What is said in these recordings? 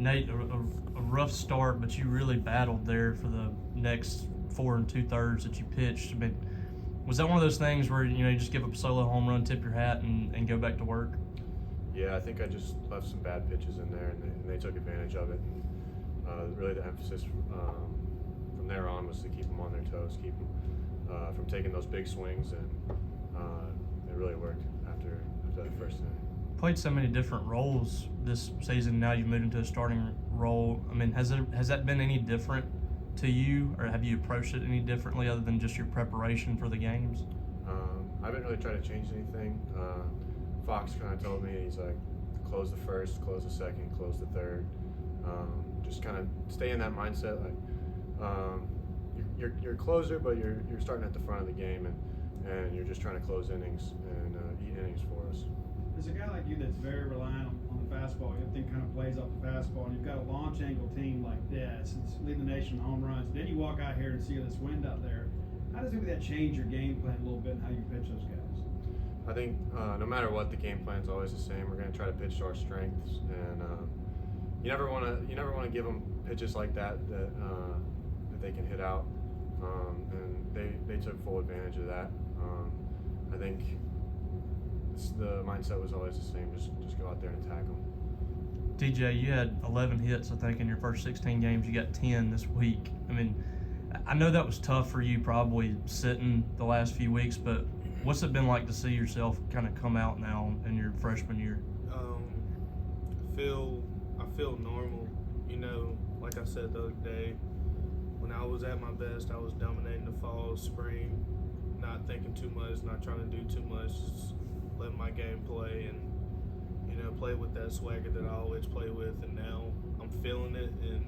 Nate, a rough start, but you really battled there for the next 4 2/3 that you pitched. I mean, was that one of those things where you just give up a solo home run, tip your hat, and go back to work? Yeah, I think I just left some bad pitches in there, and they took advantage of it. And really, the emphasis from there on was to keep them on their toes, keep them from taking those big swings, and it really worked after the first inning. Played so many different roles this season. Now you've moved into a starting role. I mean, has that been any different to you, or have you approached it any differently other than just your preparation for the games? I haven't really tried to change anything. Fox kind of told me, he's like, close the first, close the second, close the third. Just kind of stay in that mindset. Like you're a closer, but you're starting at the front of the game, and you're just trying to close innings and eat innings for us. There's a guy like you that's very reliant on the fastball. Everything kind of plays off the fastball, and you've got a launch angle team like this. It's leading the nation in home runs. Then you walk out here and see this wind out there. How does maybe that change your game plan a little bit and how you pitch those guys? I think no matter what, the game plan's always the same. We're going to try to pitch to our strengths, and you never want to give them pitches like that they can hit out, and they took full advantage of that. I think the mindset was always the same. Just go out there and attack them. DJ, you had 11 hits, I think, in your first 16 games. You got 10 this week. I mean, I know that was tough for you, probably sitting the last few weeks, but what's it been like to see yourself kind of come out now in your freshman year? I feel normal. Like I said the other day, when I was at my best, I was dominating the fall, spring, not thinking too much, not trying to do too much, just letting my game play and play with that swagger that I always play with. And now I'm feeling it, and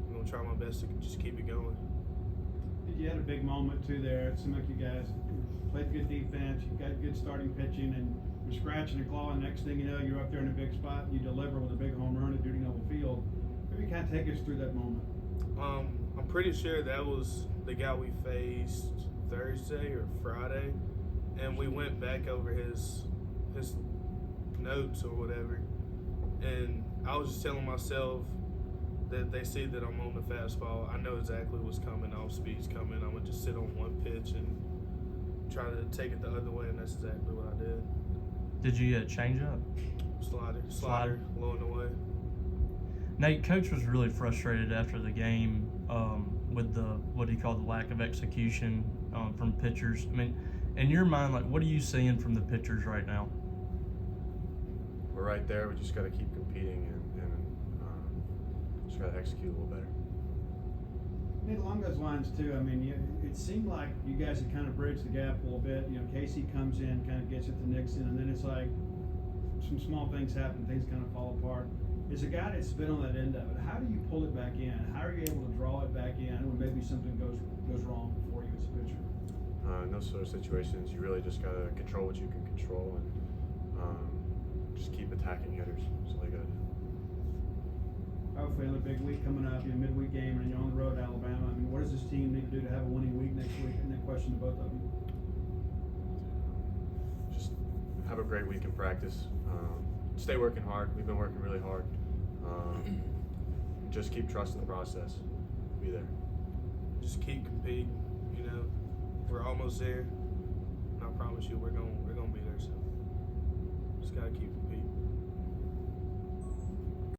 I'm gonna try my best to just keep it going. You had a big moment too there. It seemed like you guys played good defense. You got good starting pitching, and you're scratching and clawing. Next thing you know, you're up there in a big spot, and you deliver with a big home run at Duty Noble Field. Maybe kind of take us through that moment. I'm pretty sure that was the guy we faced Thursday or Friday, and we went back over his notes or whatever, and I was just telling myself that they see that I'm on the fastball. I know exactly what's coming, off speed's coming. I'm gonna just sit on one pitch and try to take it the other way, and that's exactly what I did. Did you change up? Slider, low and away. Nate, Coach was really frustrated after the game with what he called the lack of execution from pitchers. I mean, in your mind, like, what are you seeing from the pitchers right now? We're right there. We just got to keep competing and just got to execute a little better. Nate, along those lines too, I mean, it seemed like you guys had kind of bridged the gap a little bit. Casey comes in, kind of gets it to Nixon, and then it's like some small things happen, things kind of fall apart. As a guy that's been on that end of it, how do you pull it back in? How are you able to draw it back in when maybe something goes wrong for you as a pitcher? In those sort of situations, you really just got to control what you can control and just keep attacking hitters. That's all you got to do. Hopefully, another big week coming up, midweek game, and you're on the road to Alabama. I mean, what does this team need to do to have a winning week next week? And that question to both of you. Just have a great week in practice. Stay working hard. We've been working really hard. Just keep trusting the process. Be there. Just keep competing. We're almost there. And I promise you, we're gonna be there soon. Just gotta keep